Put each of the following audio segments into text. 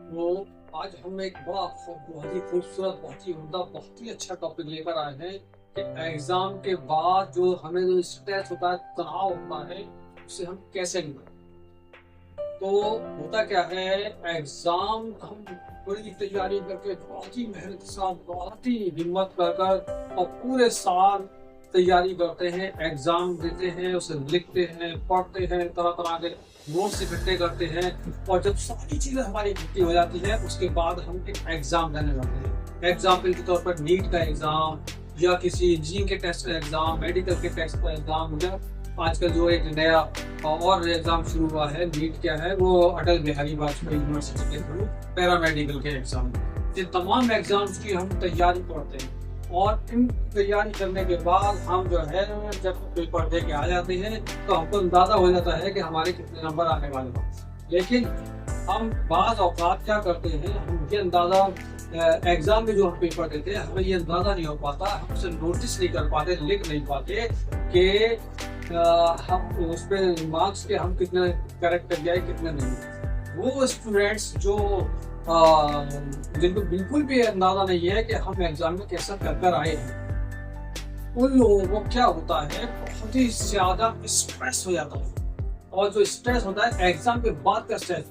तो आज हम एक बहुत ही खूबसूरत, बहुत ही उम्दा, बहुत ही अच्छा टॉपिक लेकर आए हैं कि एग्जाम के बाद जो हमें जो स्ट्रेस होता है, तनाव होता है, उसे हम कैसे निकालें। तो होता क्या है, एग्जाम हम बड़ी तैयारी करके बहुत ही मेहनत के साथ, बहुत ही हिम्मत कर और पूरे साल तैयारी करते हैं, एग्जाम देते हैं, उसे लिखते हैं, पढ़ते हैं, तरह तरह के नोट्स इकट्ठे करते हैं। और जब सारी चीजें हमारी इकट्ठी हो जाती है, उसके बाद हम एक एग्जाम देने जाते हैं। एग्जाम्पल के तौर पर नीट का एग्जाम, या किसी इंजीनियरिंग के टेस्ट का एग्जाम, मेडिकल के टेस्ट का एग्जाम, या आजकल जो एक नया और एग्जाम शुरू हुआ है, नीट क्या है, वो अटल बिहारी वाजपेयी यूनिवर्सिटी के थ्रू पैरामेडिकल के एग्जाम। ये तमाम एग्जाम्स की हम तैयारी करते हैं और इन तैयारी करने के बाद हम जो है जब पेपर दे के आ जाते हैं तो हमको अंदाजा हो जाता है कि हमारे कितने नंबर आने वाले हैं। लेकिन हम बाज़ औक़ात क्या करते हैं, हम ये अंदाज़ा एग्जाम में जो हम पेपर देते हैं, हमें ये अंदाज़ा नहीं हो पाता, हम उसे नोटिस नहीं कर पाते, लिख नहीं पाते कि हम उस पर मार्क्स के हम कितने करेक्ट कर जाए, कितने नहीं। वो स्टूडेंट्स जो जिनको बिल्कुल भी अंदाजा नहीं है कि हम एग्जाम में कैसा कर कर आए हैं, उन लोगों को क्या होता है, बहुत ही ज्यादा स्ट्रेस हो जाता है। और जो स्ट्रेस होता है एग्जाम के बाद का स्ट्रेस,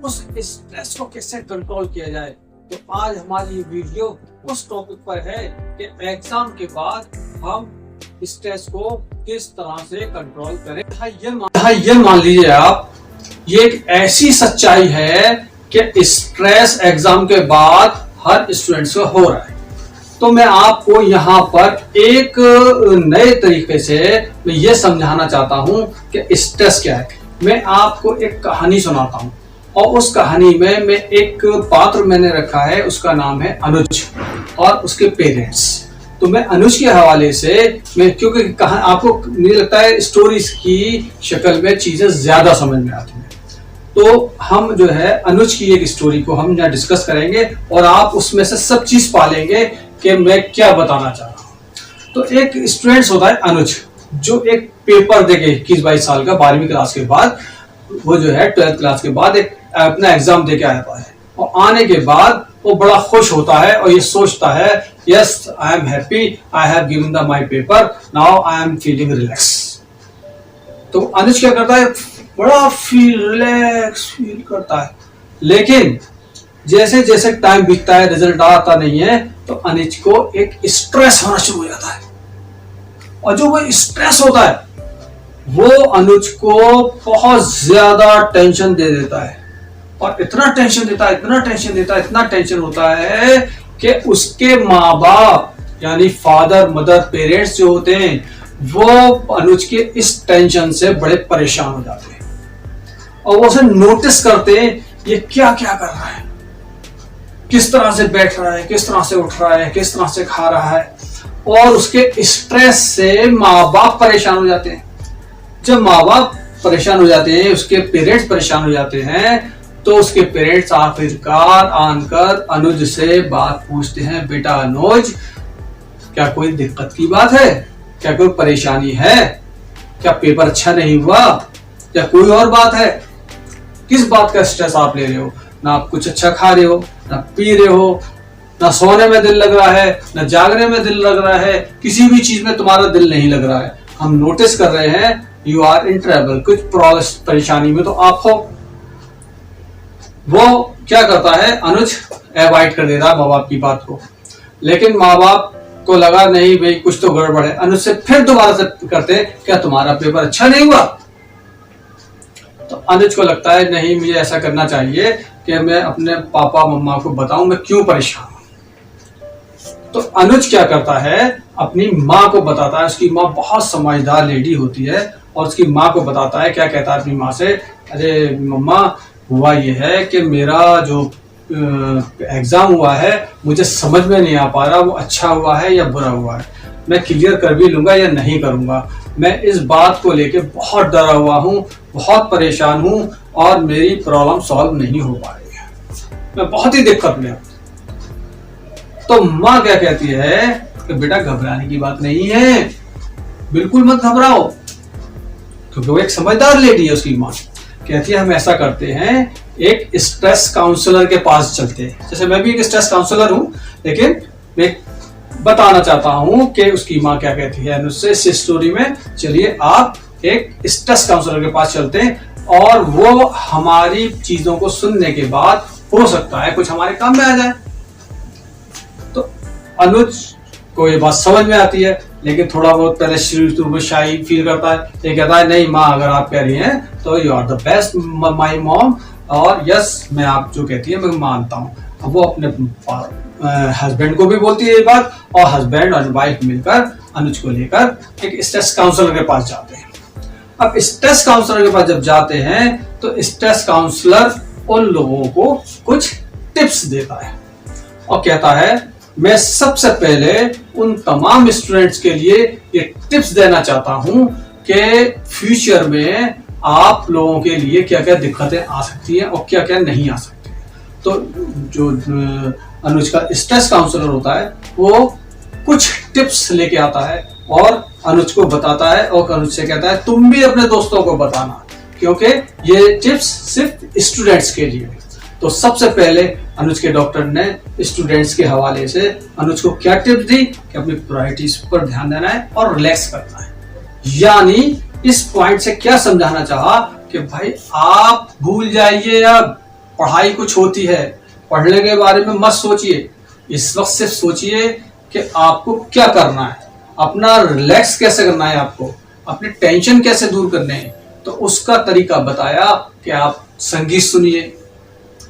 उस स्ट्रेस को कैसे कंट्रोल किया जाए, तो आज हमारी वीडियो उस टॉपिक पर है कि एग्जाम के बाद हम स्ट्रेस को किस तरह से कंट्रोल करें। ये मान लीजिए आप, ये एक ऐसी सच्चाई है कि स्ट्रेस एग्जाम के बाद हर स्टूडेंट को हो रहा है। तो मैं आपको यहाँ पर एक नए तरीके से मैं ये समझाना चाहता हूँ कि स्ट्रेस क्या है। मैं आपको एक कहानी सुनाता हूँ और उस कहानी में मैं एक पात्र मैंने रखा है, उसका नाम है अनुज और उसके पेरेंट्स। तो मैं अनुज के हवाले से मैं, क्योंकि आपको मुझे लगता है स्टोरीज की शक्ल में चीजें ज्यादा समझ में आती हैं, तो हम जो है अनुज की एक स्टोरी को हम यहाँ डिस्कस करेंगे और आप उसमें से सब चीज पालेंगे कि मैं क्या बताना चाह रहा हूँ। तो एक स्टूडेंट होता है अनुज, जो एक पेपर देके 21-22 साल का 12वीं क्लास के बाद, वो जो है 12th क्लास के बाद एक अपना एग्जाम देके आता है और आने के बाद वो बड़ा खुश होता है और ये सोचता है, yes I am happy, I have given the my paper, now I am feeling relax. तो अनुज क्या करता है, बड़ा रिलैक्स फील करता है। लेकिन जैसे जैसे टाइम बीतता है, रिजल्ट आता नहीं है, तो अनुज को एक स्ट्रेस होना शुरू हो जाता है। और जो वो स्ट्रेस होता है, वो अनुज को बहुत ज्यादा टेंशन दे देता है। और इतना टेंशन देता है, इतना टेंशन देता है, इतना टेंशन होता है कि उसके माँ बाप यानी फादर मदर पेरेंट्स जो होते हैं, वो अनुज के इस टेंशन से बड़े परेशान हो जाते हैं और वो उसे नोटिस करते हैं, ये क्या क्या कर रहा है, किस तरह से बैठ रहा है, किस तरह से उठ रहा है, किस तरह से खा रहा है। और उसके स्ट्रेस से माँ बाप परेशान हो जाते हैं। जब माँ बाप परेशान हो जाते हैं, उसके पेरेंट्स परेशान हो जाते हैं, तो उसके पेरेंट्स आखिरकार आकर अनुज से बात पूछते हैं, बेटा अनुज, क्या कोई दिक्कत की बात है, क्या कोई परेशानी है, क्या पेपर अच्छा नहीं हुआ, या कोई और बात है, किस बात का स्ट्रेस आप ले रहे हो, ना आप कुछ अच्छा खा रहे हो, ना पी रहे हो, ना सोने में दिल लग रहा है, ना जागने में दिल लग रहा है, किसी भी चीज में तुम्हारा दिल नहीं लग रहा है। हम नोटिस कर रहे हैं यू आर इन ट्रबल, कुछ परेशानी में तो आप हो। वो क्या करता है, अनुज अवॉइड कर देता है माँ बाप की बात को। लेकिन माँ बाप को लगा नहीं भाई कुछ तो गड़बड़ है, अनुज से फिर दोबारा से करते हैं, क्या तुम्हारा पेपर अच्छा नहीं हुआ। तो अनुज को लगता है नहीं, मुझे ऐसा करना चाहिए कि मैं अपने पापा मम्मा को बताऊं मैं क्यों परेशान हूं। तो अनुज क्या करता है, अपनी माँ को बताता है। उसकी माँ बहुत समझदार लेडी होती है और उसकी माँ को बताता है। क्या कहता है अपनी माँ से, अरे मम्मा, हुआ ये है कि मेरा जो एग्जाम हुआ है, मुझे समझ में नहीं आ पा रहा वो अच्छा हुआ है या बुरा हुआ है, मैं क्लियर कर भी लूंगा या नहीं करूंगा। मैं इस बात को लेके बहुत डरा हुआ हूँ, बहुत परेशान हूँ और मेरी प्रॉब्लम सॉल्व नहीं हो पा रही है, मैं बहुत ही दिक्कत में हूँ। तो माँ क्या कहती है कि बेटा घबराने की बात नहीं है, बिल्कुल मत घबराओ, क्योंकि वो एक समझदार लेडी है। उसकी माँ कहती है हम ऐसा करते हैं एक स्ट्रेस काउंसलर के पास चलते हैं। जैसे मैं भी एक स्ट्रेस काउंसलर हूं, लेकिन मैं बताना चाहता हूं कि उसकी माँ क्या कहती है अनुज से इस स्टोरी में। चलिए आप एक स्ट्रेस काउंसलर के पास चलते हैं और वो हमारी चीजों को सुनने के बाद हो सकता है कुछ हमारे काम में आ जाए। तो अनुज को ये बात समझ में आती है, लेकिन थोड़ा बहुत पहले शुरू में शाई फील करता है। ये कहता है नहीं माँ, अगर आप कह रही हैं तो you are the best my mom, और यस मैं आप जो कहती है मैं मानता हूँ। अब वो अपने हस्बैंड को भी बोलती है ये बात, और हस्बैंड और वाइफ मिलकर अनुज को लेकर एक स्ट्रेस काउंसलर के पास जाते हैं। अब स्ट्रेस काउंसलर के पास जब जाते हैं तो स्ट्रेस काउंसलर उन लोगों को कुछ टिप्स देता है और कहता है मैं सबसे पहले उन तमाम स्टूडेंट्स के लिए ये टिप्स देना चाहता हूं कि फ्यूचर में आप लोगों के लिए क्या क्या दिक्कतें आ सकती हैं और क्या क्या नहीं आ सकती। तो जो अनुज का स्ट्रेस काउंसलर होता है वो कुछ टिप्स लेके आता है और अनुज को बताता है, और अनुज से कहता है तुम भी अपने दोस्तों को बताना, क्योंकि ये टिप्स सिर्फ स्टूडेंट्स के लिए। तो सबसे पहले अनुज के डॉक्टर ने स्टूडेंट्स के हवाले से अनुज को क्या टिप्स दी कि अपनी प्रायोरिटीज पर ध्यान देना है और रिलैक्स करना है। यानी इस पॉइंट से क्या समझाना चाहा कि भाई आप भूल जाइए, अब पढ़ाई कुछ होती है, पढ़ने के बारे में मत सोचिए, इस वक्त सिर्फ सोचिए कि आपको क्या करना है, अपना रिलैक्स कैसे करना है, आपको अपने टेंशन कैसे दूर करने हैं। तो उसका तरीका बताया कि आप संगीत सुनिए,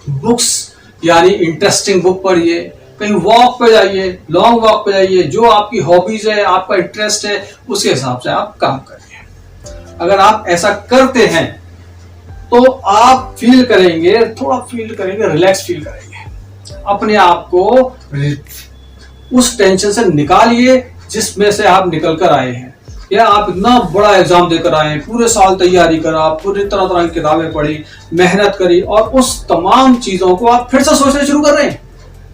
बुक्स यानी इंटरेस्टिंग बुक पढ़िए, कहीं वॉक पे जाइए, लॉन्ग वॉक पे जाइए, जो आपकी हॉबीज है, आपका इंटरेस्ट है, उसके हिसाब से आप काम करिए। अगर आप ऐसा करते हैं तो आप फील करेंगे, थोड़ा फील करेंगे, रिलैक्स फील करेंगे। अपने आप को उस टेंशन से निकालिए जिसमें से आप निकल कर आए हैं। या आप इतना बड़ा एग्जाम देकर आए हैं, पूरे साल तैयारी करा, पूरी तरह तरह की किताबें पढ़ी, मेहनत करी, और उस तमाम चीजों को आप फिर से सोचना शुरू कर रहे हैं।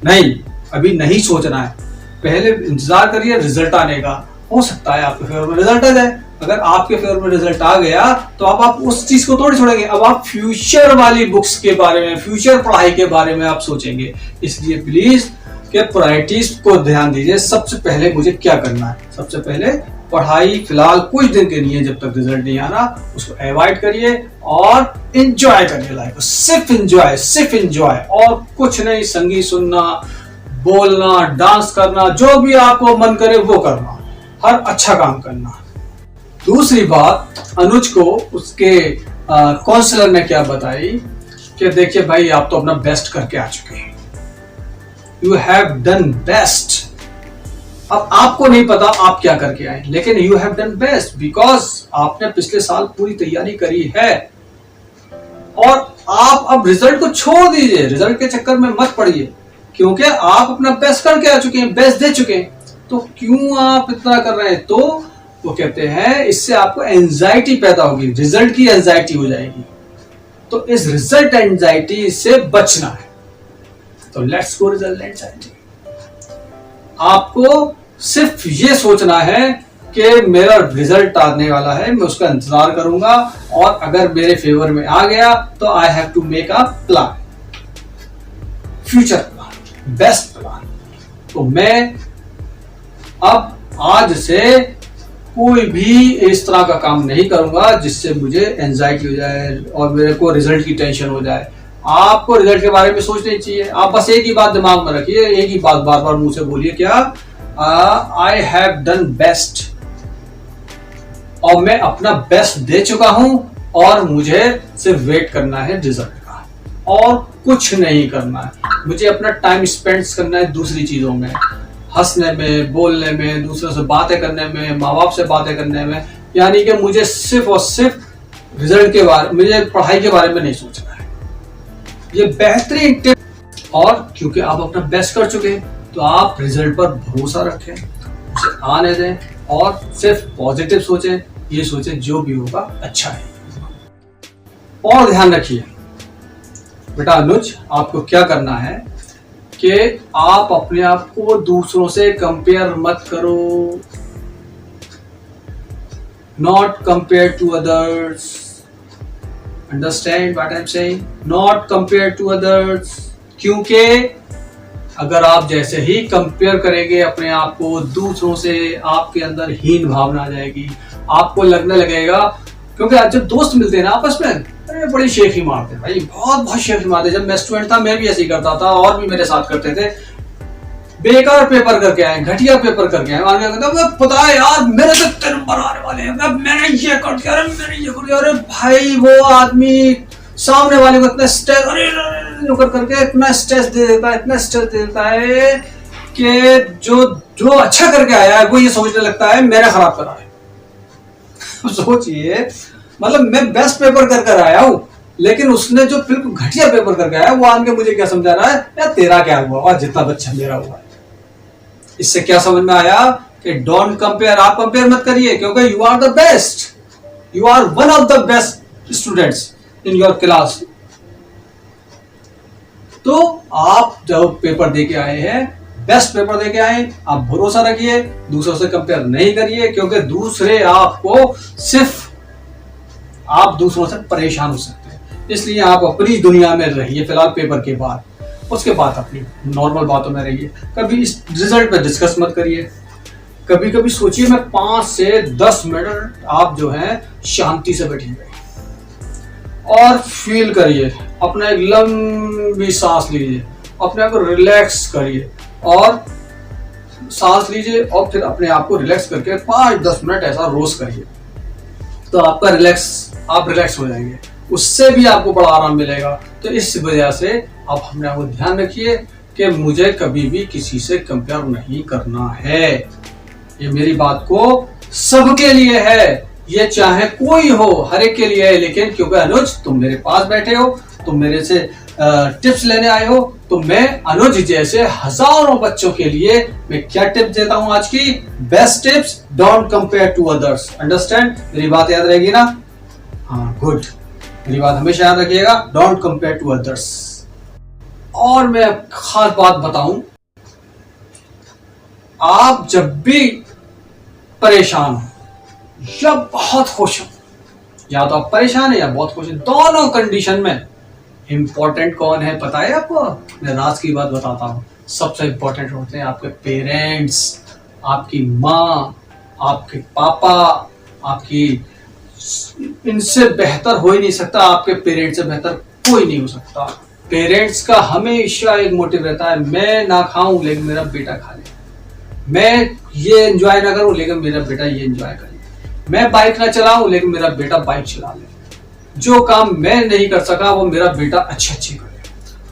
नहीं, अभी नहीं सोचना है, पहले इंतजार करिए रिजल्ट आने का। हो सकता है आपके फेवर में रिजल्ट आ जाए। अगर आपके फेवर में रिजल्ट आ गया तो अब आप उस चीज को थोड़ी छोड़ेंगे, अब आप फ्यूचर वाली बुक्स के बारे में, फ्यूचर पढ़ाई के बारे में आप सोचेंगे। इसलिए प्लीज के प्रायोरिटीज को ध्यान दीजिए। सबसे पहले मुझे क्या करना है, सबसे पहले पढ़ाई फिलहाल कुछ दिन के लिए जब तक रिजल्ट नहीं आ रहा उसको अवॉइड करिए और एंजॉय करिए लाइफ को। सिर्फ एंजॉय और कुछ नहीं। संगीत सुनना, बोलना, डांस करना, जो भी आपको मन करे वो करना, हर अच्छा काम करना। दूसरी बात अनुज को उसके काउंसलर ने क्या बताई कि देखिए भाई आप तो अपना बेस्ट करके आ चुके हैं, यू हैव डन बेस्ट। अब आपको नहीं पता आप क्या करके आए, लेकिन you have done best because आपने पिछले साल पूरी तैयारी करी है। और आप अब रिजल्ट को छोड़ दीजिए, रिजल्ट के चक्कर में मत पड़िए, क्योंकि आप अपना बेस्ट करके आ चुके हैं, बेस्ट दे चुके हैं। तो क्यों आप इतना कर रहे हैं? तो वो कहते हैं इससे आपको एंजाइटी पैदा होगी, रिजल्ट की एंजाइटी हो जाएगी। तो इस रिजल्ट एंजाइटी से बचना है। तो लेट्स गो रिजल्ट एंजाइटी। आपको सिर्फ ये सोचना है कि मेरा रिजल्ट आने वाला है, मैं उसका इंतजार करूंगा, और अगर मेरे फेवर में आ गया तो I have to make a plan, future plan, best plan. तो मैं अब आज से कोई भी इस तरह का काम नहीं करूंगा जिससे मुझे एंजाइटी हो जाए और मेरे को रिजल्ट की टेंशन हो जाए। आपको रिजल्ट के बारे में सोचना चाहिए। आप बस एक ही बात दिमाग में रखिए, एक ही बात बार बार मुंह से बोलिए, क्या आई हैव डन बेस्ट, और मैं अपना बेस्ट दे चुका हूं और मुझे सिर्फ वेट करना है रिजल्ट का, और कुछ नहीं करना है। मुझे अपना टाइम स्पेंड करना है दूसरी चीजों में, हंसने में, बोलने में, दूसरों से बातें करने में, माँ बाप से बातें करने में। यानी कि मुझे सिर्फ और सिर्फ रिजल्ट के बारे, मुझे पढ़ाई के बारे में नहीं सोचना है। ये बेहतरीन टिप। और क्योंकि आप अपना बेस्ट कर चुके हैं तो आप रिजल्ट पर भरोसा रखें, उसे आने दें और सिर्फ पॉजिटिव सोचें। ये सोचें जो भी होगा अच्छा है। और ध्यान रखिए बेटा अनुज, आपको क्या करना है कि आप अपने आप को दूसरों से कंपेयर मत करो। Not compare to others, understand what I am saying, not compare to others. क्योंकि अगर आप जैसे ही कंपेयर करेंगे अपने आप को दूसरों से, आपके अंदर हीन भावना आ जाएगी, आपको लगने लगेगा, क्योंकि आज जब दोस्त मिलते हैं ना आपस में, अरे बड़ी शेखी मारते हैं भाई, बहुत बहुत शेखी मारते हैं। जब मैं स्टूडेंट था मैं भी ऐसे ही करता था, और भी मेरे साथ करते थे। बेकार पेपर करके आए, घटिया पेपर करके आए, पता है यार मेरे तो 3 नंबर आने वाले हैं, मैंने ये कर दिया, अरे मैंने ये कर दिया। अरे भाई वो आदमी सामने वाले को इतना स्ट्रेस, अरे करके इतना स्ट्रेस दे देता है, इतना स्ट्रेस दे देता है कि जो अच्छा करके आया है वो ये सोचने लगता है मैंने खराब करा है। सोचिए, मतलब मैं बेस्ट पेपर कर आया हूं, लेकिन उसने जो बिल्कुल घटिया पेपर करके आया वो आके मुझे क्या समझा रहा है, यार तेरा क्या हुआ और जितना बच्चा मेरा हुआ है। इससे क्या समझ में आया कि डोंट कंपेयर, आप कंपेयर मत करिए, क्योंकि you are the best, you are one of the best students in your class. तो आप जब पेपर देके आए हैं, बेस्ट पेपर देके आए, आप भरोसा रखिए, दूसरों से कंपेयर नहीं करिए, क्योंकि दूसरे आपको सिर्फ, आप दूसरों से परेशान हो सकते हैं। इसलिए आप अपनी दुनिया में रहिए फिलहाल पेपर के बाद, उसके बाद अपनी नॉर्मल बातों में रहिए। कभी इस रिजल्ट पे डिस्कस मत करिए। कभी कभी सोचिए, मैं 5 से 10 मिनट आप जो है शांति से बैठिए और फील करिए, अपना एक लंबी सांस लीजिए, अपने आप को रिलैक्स करिए और सांस लीजिए, और फिर अपने आप को रिलैक्स करके 5-10 मिनट ऐसा रोज करिए, तो आपका आप रिलैक्स हो जाएंगे, उससे भी आपको बड़ा आराम मिलेगा। तो इस वजह से आप अपने आप को ध्यान रखिए कि मुझे कभी भी किसी से कंपेयर नहीं करना है। ये मेरी बात को सबके लिए है, ये चाहे कोई हो, हर एक के लिए है। लेकिन क्योंकि अनुज तुम मेरे पास बैठे हो, तुम मेरे से टिप्स लेने आए हो, तो मैं अनुज जैसे हजारों बच्चों के लिए मैं क्या टिप्स देता हूं आज की, best tips, don't compare to others. Understand, मेरी बात याद रहेगी ना? हाँ, गुड, मेरी बात हमेशा याद रखिएगा, डोंट कंपेयर टू अदर्स। और मैं खास बात बताऊं, आप जब भी परेशान हो या बहुत खुश हो, या तो आप परेशान है या बहुत खुश है, दोनों कंडीशन में इंपॉर्टेंट कौन है पता है आपको? मैं राज की बात बताता हूं। सबसे इंपॉर्टेंट होते हैं आपके पेरेंट्स, आपकी माँ, आपके पापा, आपकी, इनसे बेहतर हो ही नहीं सकता, आपके पेरेंट्स से बेहतर कोई नहीं हो सकता। पेरेंट्स का हमेशा एक मोटिव रहता है, मैं ना खाऊं लेकिन मेरा बेटा खा ले, मैं ये एंजॉय ना करूं लेकिन मेरा बेटा ये एंजॉय करे, मैं बाइक ना चलाऊं लेकिन मेरा बेटा बाइक चला ले, जो काम मैं नहीं कर सका वो मेरा बेटा अच्छे करे।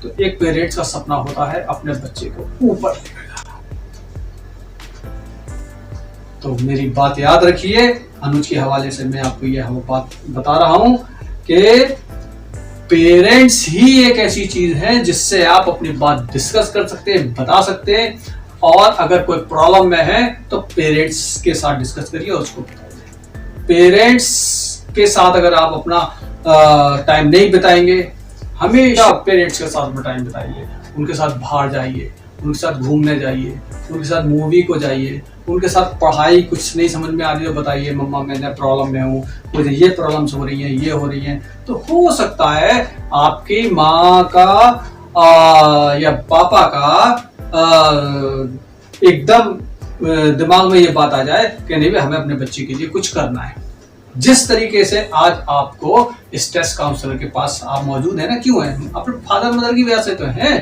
तो एक पेरेंट्स का सपना होता है अपने बच्चे को ऊपर लेकर जाना। तो मेरी बात याद रखिए, अनुज के हवाले से मैं आपको यह बात बता रहा हूं कि पेरेंट्स ही एक ऐसी चीज है जिससे आप अपनी बात डिस्कस कर सकते हैं, बता सकते हैं, और अगर कोई प्रॉब्लम में है तो पेरेंट्स के साथ डिस्कस करिए और उसको बताइए। पेरेंट्स के साथ अगर आप अपना टाइम नहीं बिताएंगे, हमेशा पेरेंट्स के साथ टाइम बिताइए, उनके साथ बाहर जाइए, उनके साथ घूमने जाइए, उनके साथ मूवी को जाइए, उनके साथ पढ़ाई कुछ नहीं समझ में आ रही तो बताइए मम्मा मैं प्रॉब्लम में हूँ, मुझे ये प्रॉब्लम्स हो रही हैं, ये हो रही हैं। तो हो सकता है आपकी माँ का या पापा का एकदम दिमाग में ये बात आ जाए कि नहीं हमें अपने बच्चे के लिए कुछ करना है। जिस तरीके से आज आपको स्ट्रेस काउंसलर के पास आप मौजूद है ना, क्यों है? अपने फादर मदर की वजह से तो है।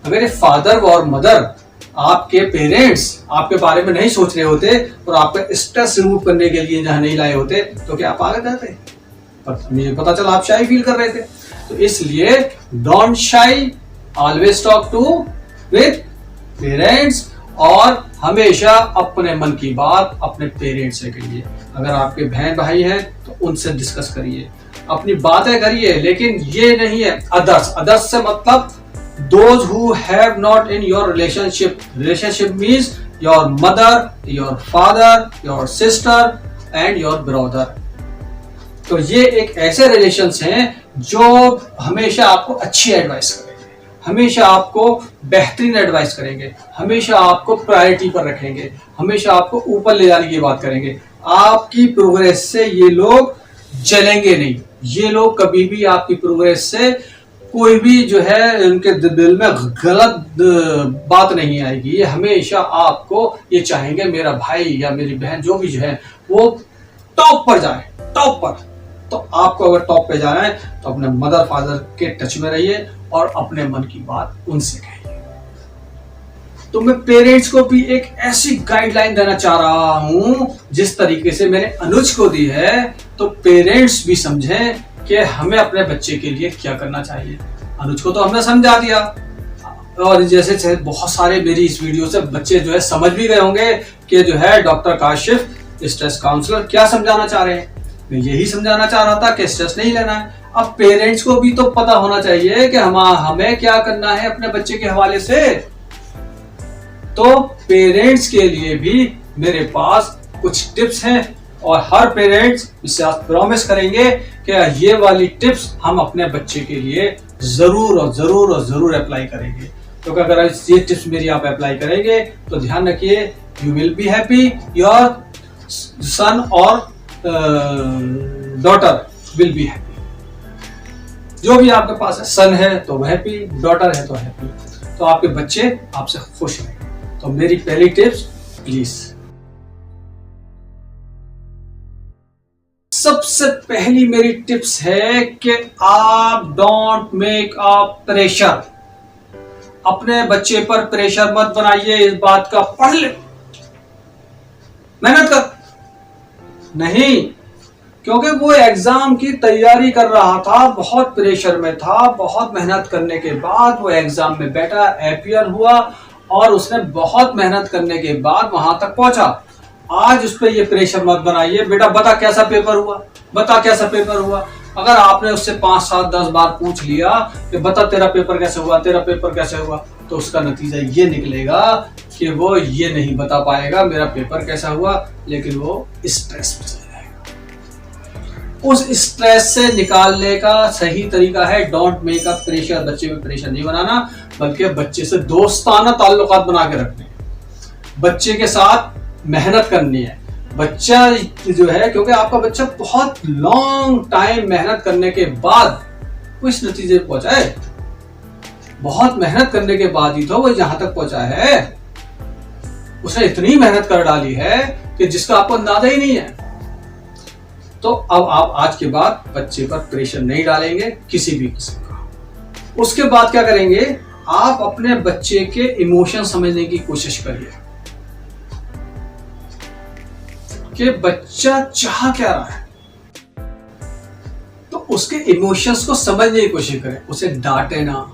अगर ये फादर और मदर, आपके पेरेंट्स आपके बारे में नहीं सोच रहे होते और आपका स्ट्रेस रिमूव करने के लिए जहां नहीं लाए होते तो क्या आप आगे जाते? पर मुझे पता चला आप शाई फील कर रहे थे। तो इसलिए don't shy, always talk to with parents, और हमेशा अपने मन की बात अपने पेरेंट्स से करिए। अगर आपके बहन भाई हैं तो उनसे डिस्कस करिए, अपनी बातें करिए, लेकिन ये नहीं है अदर्स से मतलब those who have not in your relationship means your mother, your father, your sister and your brother। तो ये एक ऐसे रिलेशंस हैं जो हमेशा आपको अच्छी एडवाइस करेंगे, हमेशा आपको बेहतरीन एडवाइस करेंगे, हमेशा आपको प्रायोरिटी पर रखेंगे, हमेशा आपको ऊपर ले जाने की बात करेंगे। आपकी प्रोग्रेस से ये लोग जलेंगे नहीं। ये लोग कभी भी आपकी प्रोग्रेस से कोई भी जो है उनके दिल में गलत बात नहीं आएगी। ये हमेशा आपको ये चाहेंगे मेरा भाई या मेरी बहन जो भी जो है वो टॉप पर जाए, टॉप पर। तो आपको अगर टॉप पे जाना है तो अपने मदर फादर के टच में रहिए और अपने मन की बात उनसे कहिए। तो मैं पेरेंट्स को भी एक ऐसी गाइडलाइन देना चाह रहा हूं जिस तरीके से मैंने अनुज को दी है, तो पेरेंट्स भी समझें कि हमें अपने बच्चे के लिए क्या करना चाहिए। अनुज को तो हमने समझा दिया, और जैसे बहुत सारे मेरी इस वीडियो से बच्चे जो है समझ भी गए होंगे कि जो है डॉक्टर काशिफ स्ट्रेस काउंसलर क्या समझाना चाह रहे हैं। मैं यही समझाना चाह रहा था कि स्ट्रेस नहीं लेना है। अब पेरेंट्स को भी तो पता होना चाहिए कि हमें क्या करना है अपने बच्चे के हवाले से। तो पेरेंट्स के लिए भी मेरे पास कुछ टिप्स हैं, और हर पेरेंट्स इससे आप प्रॉमिस करेंगे कि ये वाली टिप्स हम अपने बच्चे के लिए जरूर और जरूर और जरूर अप्लाई करेंगे। तो अगर ये टिप्स मेरी आप अप्लाई करेंगे तो ध्यान रखिए, you will be happy, your son और डॉटर विल बी हैप्पी। जो भी आपके पास है, सन है तो हैप्पी, डॉटर है तो हैप्पी, तो आपके बच्चे आपसे खुश रहेंगे। तो मेरी पहली टिप्स, प्लीज सबसे पहली मेरी टिप्स है कि आप डोंट मेक अ प्रेशर। अपने बच्चे पर प्रेशर मत बनाइए इस बात का, पढ़ ले, मेहनत कर, नहीं, क्योंकि वो एग्जाम की तैयारी कर रहा था, बहुत प्रेशर में था, बहुत मेहनत करने के बाद वो एग्जाम में बैठा, अपीयर हुआ, और उसने बहुत मेहनत करने के बाद वहां तक पहुंचा। आज उस पर ये प्रेशर मत बनाइए, बेटा बता कैसा पेपर हुआ, बता कैसा पेपर हुआ। अगर आपने उससे 5, 7, 10 बार पूछ लिया कि बता तेरा पेपर कैसे हुआ, तेरा पेपर कैसे हुआ, तो उसका नतीजा ये निकलेगा कि वो ये नहीं बता पाएगा मेरा पेपर कैसा हुआ, लेकिन वो स्ट्रेस में चला जाएगा। उस स्ट्रेस से निकालने का सही तरीका है डोंट मेक अ प्रेशर। बच्चे में प्रेशर नहीं बनाना, बल्कि बच्चे से दोस्ताना ताल्लुकात बना के रखने, बच्चे के साथ मेहनत करनी है। बच्चा जो है, क्योंकि आपका बच्चा बहुत लॉन्ग टाइम मेहनत करने के बाद वो इस नतीजे पर पहुंचा है, बहुत मेहनत करने के बाद ही तो वो यहां तक पहुंचा है। उसने इतनी मेहनत कर डाली है कि जिसका आपको अंदाजा ही नहीं है। तो अब आप आज के बाद बच्चे पर प्रेशर नहीं डालेंगे किसी भी किस्म का। उसके बाद क्या करेंगे, आप अपने बच्चे के इमोशन समझने की कोशिश करिए कि बच्चा चाह क्या रहा है। तो उसके इमोशंस को समझने की कोशिश करें, उसे डांटे ना,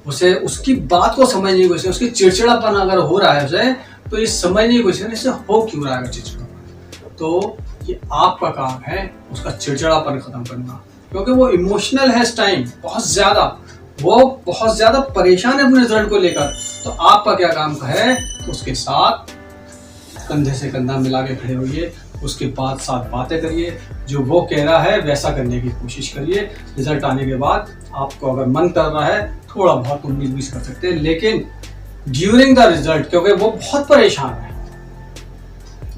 उसे उसकी बात को समझने की कोशिश, उसकी चिड़चिड़ापन अगर हो रहा है उसे, तो ये समझने की कोशिश करें इससे हो क्यों रहा है चिड़चिड़ापन। तो ये आपका काम है उसका चिड़चिड़ापन खत्म करना, क्योंकि वो इमोशनल है इस टाइम बहुत ज्यादा, वो बहुत ज्यादा परेशान है अपने रिजल्ट को लेकर। तो आपका क्या काम है, उसके साथ कंधे से कंधा मिला के खड़े होइए, उसके बाद साथ बातें करिए, जो वो कह रहा है वैसा करने की कोशिश करिए। रिजल्ट आने के बाद आपको अगर मन कर रहा है थोड़ा बहुत 19-20 कर सकते हैं, लेकिन ड्यूरिंग द रिजल्ट, क्योंकि वो बहुत परेशान है,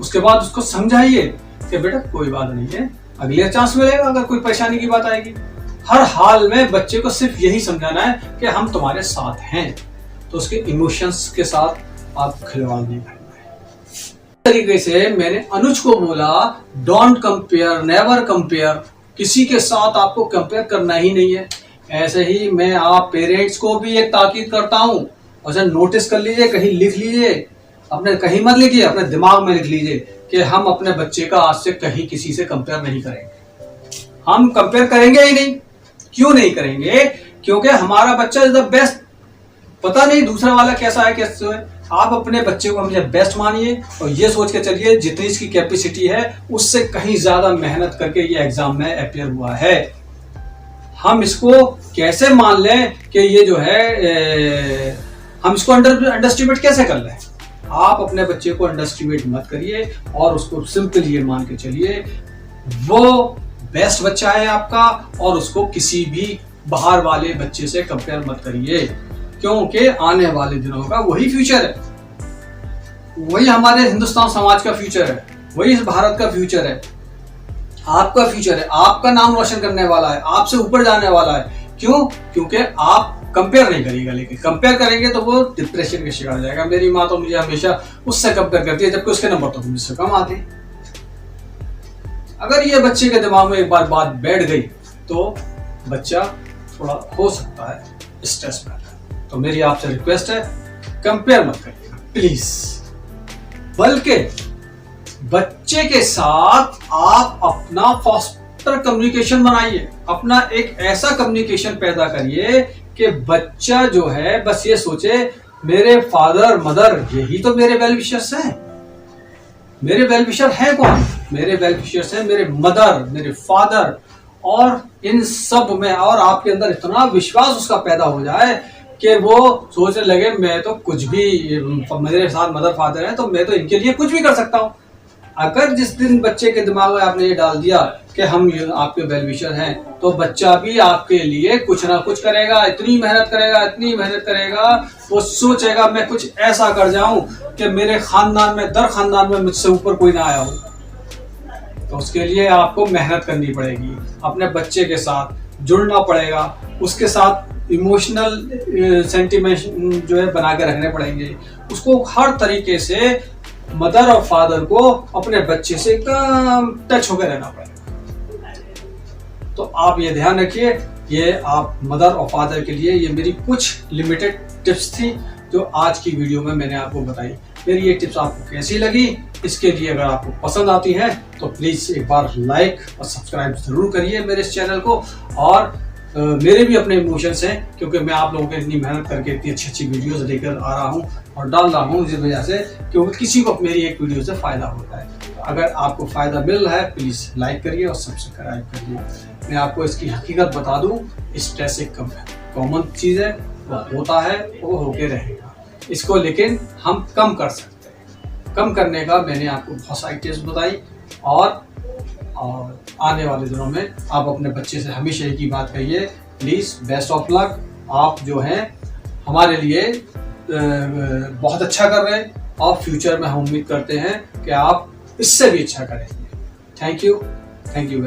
उसके बाद उसको समझाइए कि बेटा कोई बात नहीं है, अगले चांस मिलेगा अगर कोई परेशानी की बात आएगी। हर हाल में बच्चे को सिर्फ यही समझाना है कि हम तुम्हारे साथ हैं। तो उसके इमोशंस के साथ आप खिलवाड़ नहीं करना है। इस तरीके से मैंने अनुज को बोला डोंट कंपेयर, नेवर कंपेयर, किसी के साथ आपको कंपेयर करना ही नहीं है। ऐसे ही मैं आप पेरेंट्स को भी एक ताकीद करता हूँ, और नोटिस कर लीजिए, कहीं लिख लीजिए, अपने कहीं मत लिखिए, अपने दिमाग में लिख लीजिए कि हम अपने बच्चे का आज से कहीं किसी से कंपेयर नहीं करेंगे। हम कंपेयर करेंगे ही नहीं। क्यों नहीं करेंगे? क्योंकि हमारा बच्चा इज द बेस्ट, पता नहीं दूसरा वाला कैसा है कैसे है। आप अपने बच्चे को हमेशा बेस्ट मानिए और ये सोच के चलिए जितनी इसकी कैपेसिटी है उससे कहीं ज्यादा मेहनत करके ये एग्जाम में अपीयर हुआ है। हम इसको कैसे मान लें कि ये जो है हम इसको अंडरस्टिमेट कैसे कर लें? आप अपने बच्चे को अंडरस्टिमेट मत करिए और उसको सिंपल ये मान के चलिए वो बेस्ट बच्चा है आपका, और उसको किसी भी बाहर वाले बच्चे से कंपेयर मत करिए, क्योंकि आने वाले दिनों का वही फ्यूचर है, वही हमारे हिंदुस्तान समाज का फ्यूचर है, वही इस भारत का फ्यूचर है। आपका फ्यूचर है, आपका नाम रोशन करने वाला है, आपसे ऊपर जाने वाला है। क्यों? क्योंकि आप कंपेयर नहीं करिएगा, लेकिन कंपेयर करेंगे तो वो डिप्रेशन के शिकार हो जाएगा। मेरी माँ तो मुझे हमेशा उससे कंपेयर करती है, जबकि उसके नंबर तो मुझसे कम आते हैं। अगर ये बच्चे के दिमाग में एक बार बात बैठ गई तो बच्चा थोड़ा हो सकता है स्ट्रेस में। तो मेरी आपसे रिक्वेस्ट है, कंपेयर मत करिएगा प्लीज, बल्कि बच्चे के साथ आप अपना फॉस्टर कम्युनिकेशन बनाइए, अपना एक ऐसा कम्युनिकेशन पैदा करिए कि बच्चा जो है बस ये सोचे मेरे फादर मदर यही तो मेरे वेल विशर्स हैं। मेरे वेल विशर है कौन? मेरे वेल विशर्स हैं मेरे मदर, मेरे फादर। और इन सब में और आपके अंदर इतना विश्वास उसका पैदा हो जाए कि वो सोचने लगे मैं तो कुछ भी, मेरे साथ मदर फादर हैं तो मैं तो इनके लिए कुछ भी कर सकता हूँ। अगर जिस दिन बच्चे के दिमाग में आपने ये डाल दिया कि हम आपके वेल विशर हैं, तो बच्चा भी आपके लिए कुछ ना कुछ करेगा, इतनी मेहनत करेगा, वो सोचेगा मैं कुछ ऐसा कर जाऊं कि मेरे खानदान में, दर खानदान में मुझसे ऊपर कोई ना आया हो। तो उसके लिए आपको मेहनत करनी पड़ेगी, अपने बच्चे के साथ जुड़ना पड़ेगा, उसके साथ इमोशनल सेंटिमेंट जो है बना के रखने पड़ेंगे। उसको हर तरीके से मदर और फादर को अपने बच्चे से कम टच होकर रहना पड़ेगा। तो आप ये ध्यान रखिए, ये आप मदर और फादर के लिए ये मेरी कुछ लिमिटेड टिप्स थी जो आज की वीडियो में मैंने आपको बताई। मेरी ये टिप्स आपको कैसी लगी, इसके लिए अगर आपको पसंद आती है तो प्लीज एक बार लाइक और सब्सक्राइब जरूर करिए मेरे इस चैनल को। और मेरे भी अपने इमोशंस हैं, क्योंकि मैं आप लोगों के इतनी मेहनत करके इतनी अच्छी अच्छी वीडियोस लेकर आ रहा हूं और डाल रहा हूं, इस वजह से क्योंकि किसी को मेरी एक वीडियो से फायदा होता है। तो अगर आपको फायदा मिल रहा है प्लीज लाइक करिए और सब्सक्राइब करिए। मैं आपको इसकी हकीकत बता दूं, स्ट्रेस एक कॉमन चीज है, वो होता है, वो होके रहेगा। इसको लेकिन हम कम कर सकते हैं। कम करने का मैंने आपको बहुत सारी टिप्स बताई। और आने वाले दिनों में आप अपने बच्चे से हमेशा एक ही बात कहिए, प्लीज बेस्ट ऑफ लक। आप जो हैं हमारे लिए बहुत अच्छा कर रहे हैं और फ्यूचर में हम उम्मीद करते हैं कि आप इससे भी अच्छा करेंगे। Thank you.